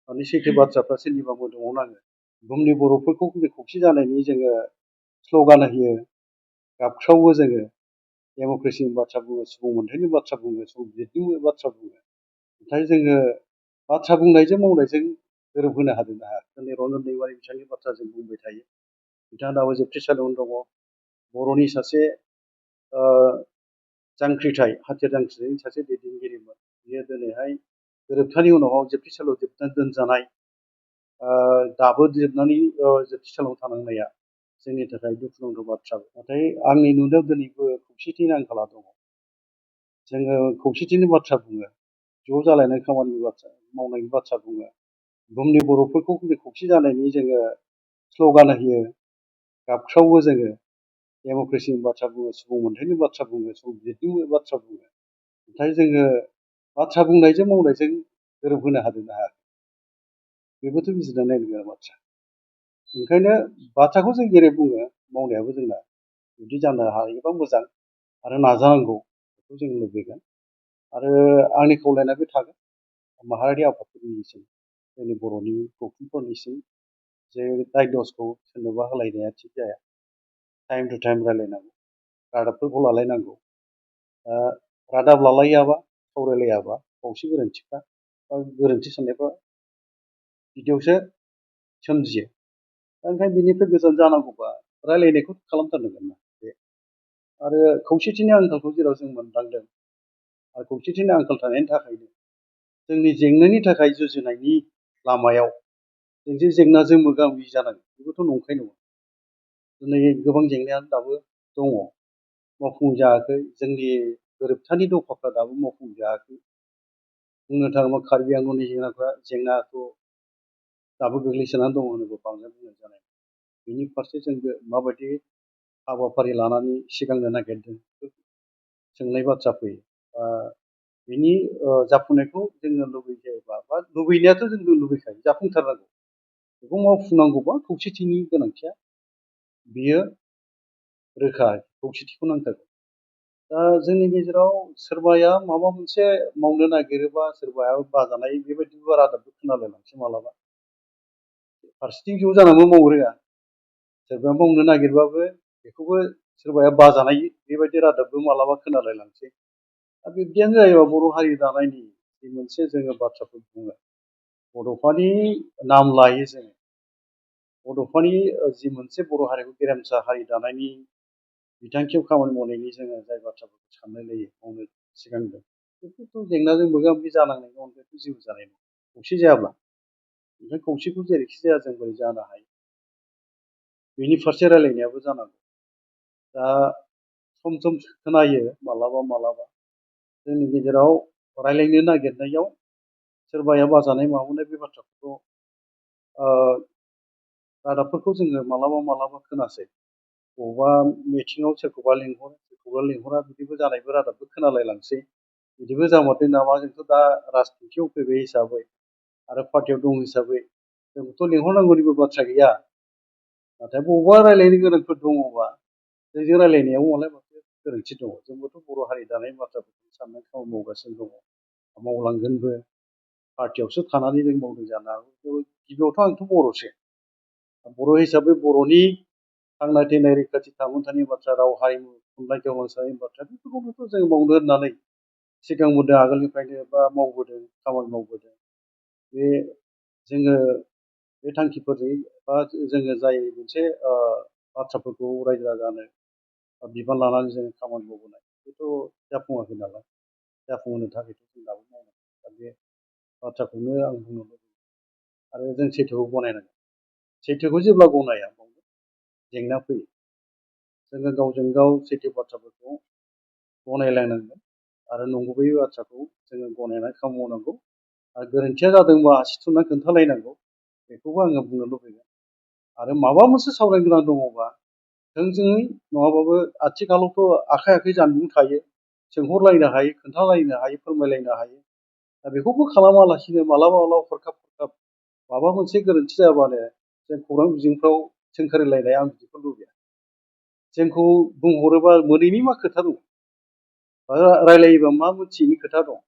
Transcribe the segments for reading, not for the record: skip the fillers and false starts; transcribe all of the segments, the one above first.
माने सैथो बाथ्राफ्रा सोरनिबा मोदोमाव नाङो। बुहुमनि बर'फोरखौ जों खौसे जानायनि जोङो स्ल'गान होयो, गाबख्रावो जोङो। डेम'क्रेसिनि बाथ्रा बुङो, सुबुं मोनथायनि बाथ्रा बुङो, संबिजितनि बाथ्रा बुङो। नाथाय जोङो बाथ्रा बुंनायजों मावनायजों गोरोबहोनो हादों ना हायाखै? दिनै रन्जन दैमारि बिथांनि बाथ्रा जों बुंबाय थायो। बिथाङा दाबो जोबथेसालियावनो दङ। बर'नि सासे जांख्रिथाय, हाथियार जांख्रिथायनि सासे दैदेनगिरिमोन। बियो दिनैहाय गोरोबथानि उनाव जोबथेसालियाव जोबनानै दोनजानाय, दाबो जोबनानै जोबथेसालियाव थानांनाया जोंनि थाखाय दुखुनांथाव बाथ्रा। नाथाय आंनि नुनायाव दिनैबो खौसेथिनि आंखाला दङ। जोङो खौसेथिनि बाथ्रा बुङो, ज' जालायनाय खामानिनि बाथ्रा मावनायनि बाथ्रा बुङो। बुहुमनि बर'फोरखौ जों खौसे जानायनि जोङो स्ल'गान होयो, गाबख्रावो जोङो। डेम'क्रेसिनि बाथ्रा बुङो, सुबुं मोनथायनि बाथ्रा बुङो, संबिजितनि बाथ्रा बुङो। नाथाय जोङो बाथ्रा बुंनायजों मावनायजों गोरोबहोनो हादों ना हायाखै? बेबोथ' बिजिरना नायनो गोनां बाथ्रा। ओंखायनो बाथ्राखौ जों जेरै बुङो, मावनायाबो जोंना जुदि जानो हायोबा मोजां आरो नाजानांगौ, बेखौ जों लुबैगोन। आरो आंनि खावलायनाया बे थागोन माहारियारि आफादफोरनिसिम, जोंनि बर'नि गौथुमफोरनिसिम, जे दायदसखौ सोरनोबा होलायनाया थिग जाया। टाइम टु टाइम रायलायनांगौ, रादाबफोरखौ लालायनांगौ। रादाब लालायाबा, सावरायलायाबा बावसो गोरोन्थिफ्रा बा गोरोन्थि साननायफ्रा बिदियावसो सोमजियो। ओंखायनो बिनिफ्राय गोजान जानांगौबा रायलायनायखौ खालामथारनांगोन ना बे। आरो खौसेथिनि आंखालखौ जेराव जों मोनदांदों, आरो खौसेथिनि आंखाल थानायनि थाखायनो जोंनि जेंनानि थाखाय जुजिनायनि लामायाव जों जे जेंनाजों मोगा मोगि जानांगौ, बेबोथ' नंखाय नङा। दिनै गोबां जेंनायानो दाबो दङ, मावफुंजायाखै। जोंनि गोरोबथानि दफाफ्रा दाबो मावफुंजायाखै। बुंनो थाङोब्ला कार्बि आंलंनि जेंनाखौ दाबो गोग्लैसोनानै दङ होनोब्ला बांद्राय बुंनाय जानाय नङा। बेनि फारसे जोंबो माबायदि हाबाफारि लानानै सिगांनो नागिरदों, सोंनाय बाथ्रा फैयो। बिनि जाफुंनायखौ जोङो लुबैयोबा, बा लुबैनायाथ' जों लुबैखायो, जाफुंथारनांगौ। बेखौ मावफुंनांगौबा खौसेथिनि गोनांथिया बियो रोखा, खौसेथिखौ नांथारगौ। दा जोंनि गेजेराव सोरबाया माबा मोनसे मावनो नागिरोबा सोरबाया बाजानाय बेबायदिबो रादाबबो खोनालायलांसै मालाबा। फारसेथिं ज' जानानैबो मावनो रोङा, सोरबाया मावनो नागिरबाबो बेखौबो सोरबाया बाजानाय बेबायदि रादाबबो मालाबा खोनालायलांसै। दा बिब्दियानो जायोबा बर' हारि दानायनि जि मोनसे जोङो बाथ्राफोर बुङो, बड'फानि नाम लायो जोङो, बड'फानि जि मोनसे बर' हारिखौ गेरेमसा हारि दानायनि बिथांखियाव खामानि मावनायनि जोङो जाय बाथ्राफोरखौ साननाय लायो, मावनो सिगांदों, बेफोरथ' जेंनाजों मोगा मोगि जानांनायनि अनगायैथ' जेबो जानाय नङा खौसे जायाब्ला। ओमफ्राय खौसेखौ जेरैखि जाया जों बोरै जानो हायो, बेनि फारसे रायलायनायाबो जानांगौ। दा सम सम खोनायो मालाबा मालाबा जोंनि गेजेराव रायलायनो नागिरनायाव सोरबाया बाजानाय माबानाय बे बाथ्राफोरखौ रादाबफोरखौ जोङो मालाबा मालाबा खोनासै। बबेबा मिटिङाव सोरखौबा लिंहरो, सोरखौबा लिंहरा, बिदिबो जानायबो रादाबबो खोनालायलांसै। बिदिबो जामारदों नामा? जोंथ' दा राजखान्थियाव फैबाय हिसाबै आरो पार्टियाव दं हिसाबै जोंखौथ' लिंहरनांगौनिबो बाथ्रा गैया। नाथाय बबेबा रायलायनो गोनांफोर दङबा जोंजों रायलायनायाव मालाय माथो गोरोन्थि दङ? जोंबोथ' बर' हारि दानायनि बाथ्राफोरखौ साननानै खामानि मावगासिनो दङ, मावलांगोनबो। पार्टियावसो थानानै जों मावदों जानो हागौ। गिबियावथ' आंथ' बर'सो, बर' हिसाबै बर'नि थांना थैनाय रैखाथि थामोन्थानि बाथ्रा, राव हारिमु थुनलाइ गेवलांसारनायनि बाथ्रा, बेफोरखौथ' जों मावनो होननानै सिगांबोदों, आगोलनिफ्रायनो बा मावबोदों, खामानि मावबोदों। बे जोङो बे थांखिफोरजों बा जोङो जाय मोनसे बाथ्राफोरखौ रायजो राजानो बिबान लानानै जोङो खामानि मावबोनाय, बेथ' जाफुङाखै नालाय। जाफुंहोनो थाखायथ' जों दाबो मावनांगौ। दा बे बाथ्राखौनो आं बुंनो लुबैयो। आरो जों सैथोखौ गनायनांगोन। सैथोखौ जेब्ला गनाया बावनो जेंना फैयो। जोङो गावजों गाव सैथो बाथ्राफोरखौ गनायलायनांगोन आरो नंगुबै बाथ्राखौ जोङो गनायनानै खामानि मावनांगौ। आरो गोरोन्थिया जादोंबा आसि थुनानै खोन्थालायनांगौ, बेखौबो आङो बुंनो लुबैगोन। आरो माबा मोनसे सावरायनो गोनां दङबा थोंजोङै नङाबाबो आथिखालावथ' आखाइ आखाइ जानबुं थायो, सोंहरलायनो हायो, खोन्थालायनो हायो, फोरमायलायनो हायो। दा बेखौबो खालामालासिनो मालाबा मालाबा हरखाब हरखाब माबा मोनसे गोरोन्थि जाबानो जों खौरां बिजोंफ्राव सोंखारिलायनाय, आं बिदिखौ लुबैया। जोंखौ बुंहरोबा मोनैनि मा खोथा दं? रायलायोबा मा मोनथियैनि खोथा दं?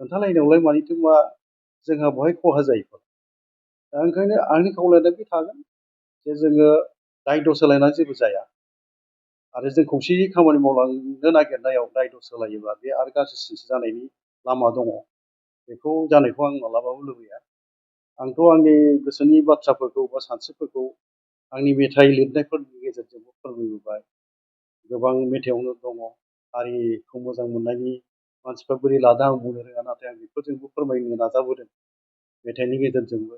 खोन्थालायनायावलाय मानिथो मा जोंहा बहाय खहा जायो? दा ओंखायनो आंनि खावलायनाया बे थागोन जे जोङो दाय दस होलायनानै जेबो जाया आरो जों खौसेयै खामानि मावलांनो नागिरनायाव दाय दस होलायोबा बे आरो गाज्रिसिनसो जानायनि लामा दङ। बेखौ जानायखौ आं मालाबाबो लुबैया। आंथ' आंनि गोसोनि बाथ्राफोरखौ बा सानस्रिफोरखौ आंनि मेथाइ लिरनायफोरनि गेजेरजोंबो फोरमायबोबाय। गोबां मेथाइआवनो दङ हारिखौ मोजां मोननायनि मानसिफ्रा बोरै लादों आं बुंनो रोङा, नाथाय आं बेफोरजोंबो फोरमायनो नाजाबोदों मेथाइनि गेजेरजोंबो।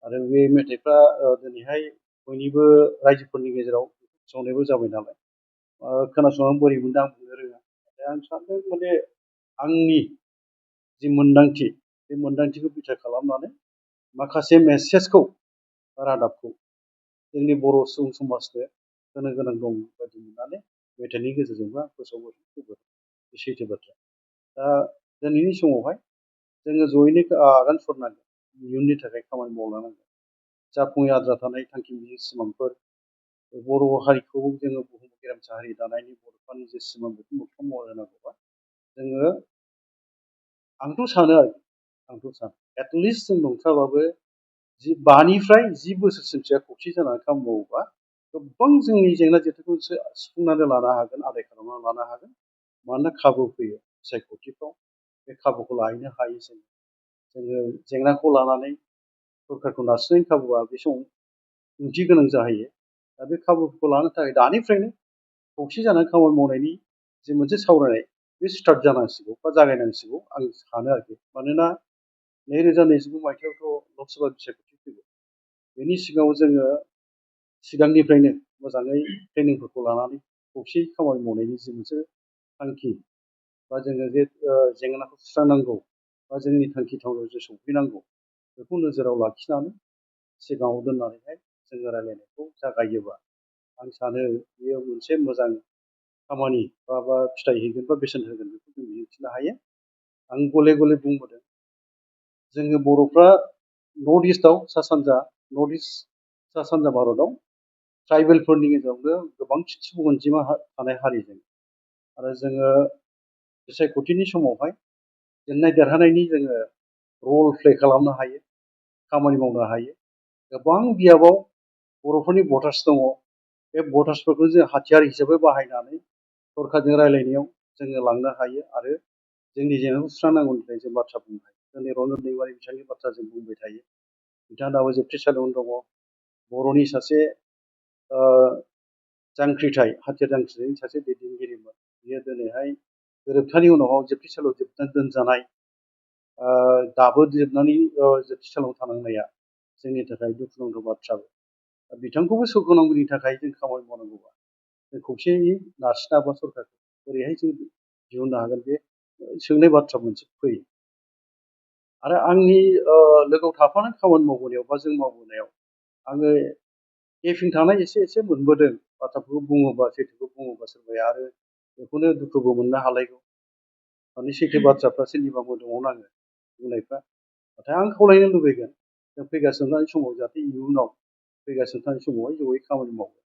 आरो बे मेथाइफ्रा दिनैहाय बयनिबो रायजोफोरनि गेजेराव फोसावनायबो जाबाय नालाय खोनासंनानै बोरै मोनदों आं बुंनो रोङा। नाथाय आं सानदों माने आंनि जि मोन्दांथि बे मोन्दांथिखौ बिथा खालामनानै माखासे मेसेजखौ रादाबखौ जोंनि बर' सुबुं समाजनो होनो गोनां दं बायदि मोननानै मेथाइनि गेजेरजोंबो आं फोसावबोदों। बे सैथो बाथ्रा। दा दिनैनि समावहाय जोङो जयैनो आगान सुरनांगोन, इयुननि थाखाय खामानि मावलांनांगोन। जाफुङै आद्रा थानाय थांखि मिजिं सिमांफोर, बर' हारिखौ जोङो बुहुम गेरेमसा हारि दानायनि बर'फोरनि जे सिमां बेखौ मोगथां महर होनांगौबा जोङो आंथ' सानो एटलिस्ट जों नंथ्राबाबो 5निफ्राय 10 बोसोरसिमसो खौसे जानानै खामानि मावोबा गोबां जोंनि जेंना जेथोखौ सुफुंनानै लानो हागोन, आदाय खालामनानै लानो हागोन। मानोना खाबु फैयो बिसायख'थिफ्राव बे खाबुखौ लाहैनो हायो जोङो जेंनाखौ लानानै सरकारखौ नारसिननायनि खाबुआ बे समाव ओंथि गोनां जाहैयो। दा बे खाबुखौ लानो थाखाय दानिफ्रायनो खौसे जानानै खामानि मावनायनि जे मोनसे सावरायनाय बे स्टार्ट जानांसिगौ बा जागायनांसिगौ आं सानो आरोखि। मानोना 2029 मायथाइयावथ' लकसभा बिसायख'थि फैगौ। बेनि सिगाङाव जोङो सिगांनिफ्रायनो मोजाङै ट्रेनिंफोरखौ लानानै खौसेयै खामानि मावनायनि जि मोनसे थांखि बा जोङो जे जेंनाखौ सुस्रांनांगौ बा जोंनि थांखि थावनायाव जे सौफैनांगौ बेखौ नोजोराव लाखिनानै सिगाङाव दोननानैहाय जोङो रायलायनायखौ जागायोबा आं सानो बेयो मोनसे मोजां खामानि बा फिथाइ हैगोन बा बेसेन होगोन बेखौ जों मिजिंथिनो हायो। आं गले गले बुंबोदों जोङो बर'फ्रा नर्थ इस्टआव सा सानजा भारतआव ट्राइबेलफोरनि गेजेरावनो गोबांसिन सुबुं अनजिमा थानाय हारिजों आरो जोङो बिसायख'थिनि समावहाय जेननाय देरहानायनि जोङो रल प्ले खालामनो हायो, खामानि मावनो हायो। गोबां बियाबाव बर'फोरनि भटार्स दङ। बे भटार्सफोरखौ जों हाथियार हिसाबै बाहायनानै सरकारजों रायलायनायाव जोङो लांनो हायो आरो जोंनि जेंनाखौ सुस्रांनांगौनि थाखाय जों बाथ्रा बुंनो हायो। दिनै रन्जन दैमारि बिथांनि बाथ्रा जों बुंबाय थायो। बिथाङा दाबो जोबथेसालियावनो दङ। बर'नि सासे जांख्रिथाय हाथियार जांख्रिथायनि सासे दैदेनगिरिमोन। बियो दिनैहाय गोरोबथानि उनाव जोबथेसालियाव जोबनानै दोनजानाय, दाबो जोबथेसालियाव थानांनाया जोंनि थाखाय दुखुनांथाव बाथ्राबो। बिथांखौबो सोरगोनांगौनि थाखाय जों खामानि मावनांगौबा जों खौसेयै नारसिनाबा सरकारखौ बोरैहाय जों दिहुननो हागोन बे सोंनाय बाथ्रा मोनसे फैयो। आरो आंनि लोगोआव थाफानानै खामानि मावबोनायाव बा जों मावबोनायाव आङो गेपिं थानाय एसे एसे मोनबोदों। बाथ्राफोरखौ बुङोबा सैथोखौ बुङोबा सोरबाया आरो बेखौनो दुखुबो मोननो हालायगौ। माने सैथो बाथ्राफ्रा सोरनिबा मोदोमाव नाङो बुंनायफ्रा। नाथाय आं खावलायनो लुबैगोन जों फैगासिनो थानाय समाव जाहाथे इयुनाव फैगासिनो थानाय समावहाय जयै खामानि मावगोन।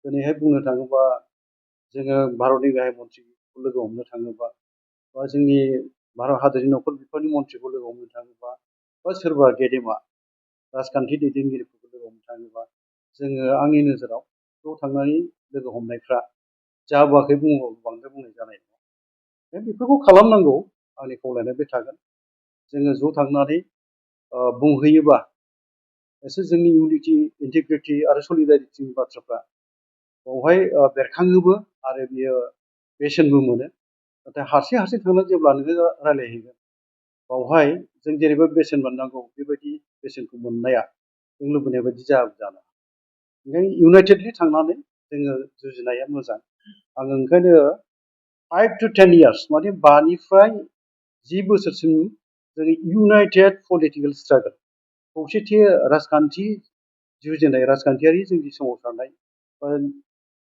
दिनैहाय बुंनो थाङोबा जोङो भारतनि गाहाय मन्थ्रिखौ लोगो हमनो थाङोबा बा जोंनि भारत हादरनि नखर बिफाननि मन्थ्रिखौ लोगो हमनो थाङोबा बा सोरबा गेदेमा राजखान्थि दैदेनगिरिफोरखौ लोगो हमनो थाङोबा जोङो आंनि नोजोराव ज' थांनानै लोगो हमनायफ्रा जाबोआखै बुङोबाबो बांद्राय बुंनाय जानाय नङा। बेफोरखौ खालामनांगौ आंनि खावलायनाया बे थागोन। जोङो ज' थांनानै बुंहैयोबा एसे जोंनि इउनिटि, इन्टिग्रिटि आरो सलिडारिटिनि बाथ्राफ्रा बावहाय बेरखाङोबो आरो बियो बेसेनबो मोनो। नाथाय हारसिं हारसिं थांनानै जेब्ला नोङो रायलायहैगोन बावहाय जों जेरैबो बेसेन मोननांगौ बेबायदि बेसेनखौ मोननाया जों लुबैनाय बायदि जानो हागौ। ओंखायनो इउनाइटेडलि थांनानै जोङो जुजिनाया मोजां। आङो ओंखायनो 5 to 10 years माने 5निफ्राय 10 बोसोरसिम जोंनि इउनाइटेड पलिटिकेल स्ट्रागल खौसेथि राजखान्थि जुजिनाय राजखान्थियारि जोंनि सोमावसारनाय बा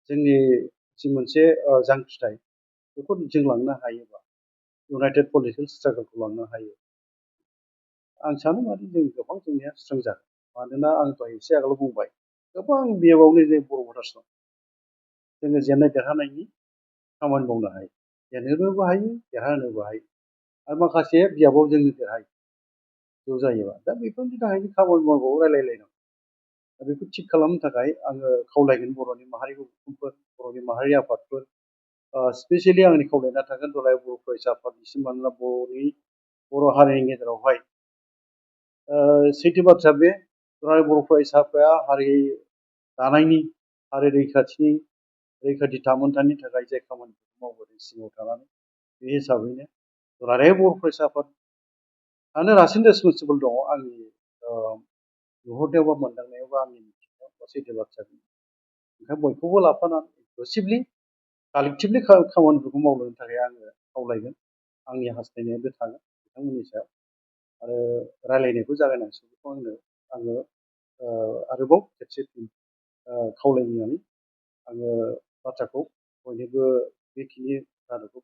जोंनि जि मोनसे जांख्रिथाय बेखौ जों लांनो हायोबा इउनाइटेड पलिटिकेल स्ट्रागलखौ लांनो हायो। आं सानो माने जों गोबां जोंनिया सुस्रांजागोन। मानोना आं दहाय एसे आगोलाव बुंबाय गोबां बियाबावनो जों बर' भटार्स दं। जोङो जेननाय देरहानायनि खामानि मावनो हायो। जेनहोनोबो हायो, देरहाहोनोबो हायो। आरो माखासे बियाबाव जोंनो देरहायो। ज' जायोबा दा बेफोरनि थाखायनो खामानि मावबावो रायलायलायनांगौ दा बेखौ थिग खालामनो थाखाय आङो खावलायगोन बर'नि माहारि गौथुमफोर बर'नि माहारि आफादफोर स्पेसियेलि आंनि खावलायना थागोन दुलाराय बर' फरायसा आफादनिसिम मानोना बर' हारिनि गेजेरावहाय सैथो बाथ्रा बे दुलाराय बर' फरायसा आफादा हारि दानायनि हारि रैखाथि थामोन्थानि थाखाय जाय खामानिफोरखौ मावबोदों सिङाव थानानै बे हिसाबैनो दुलाराय बर' फरायसा आफादानो रासिन रेसपन्सिबोल दङ आंनि नुहुरनायाव बा मोनदांनायाव बा आंनि मिथिनायाव बा सैथो बाथ्रा बेनो ओंखायनो बयखौबो लाफानानै इनक्लुसिभलि कालेक्टिभलि खामानिफोरखौ मावनो थाखाय आङो खावलायगोन आंनि हास्थायनाया बे थागोन बिथांमोननि सायाव आरो रायलायनायखौ जागायनांसिगौखौ आङो आरोबाव खेबसे खावलायनानै आङो बाथ्राखौ बयनोबो बेखिनि रादाबखौ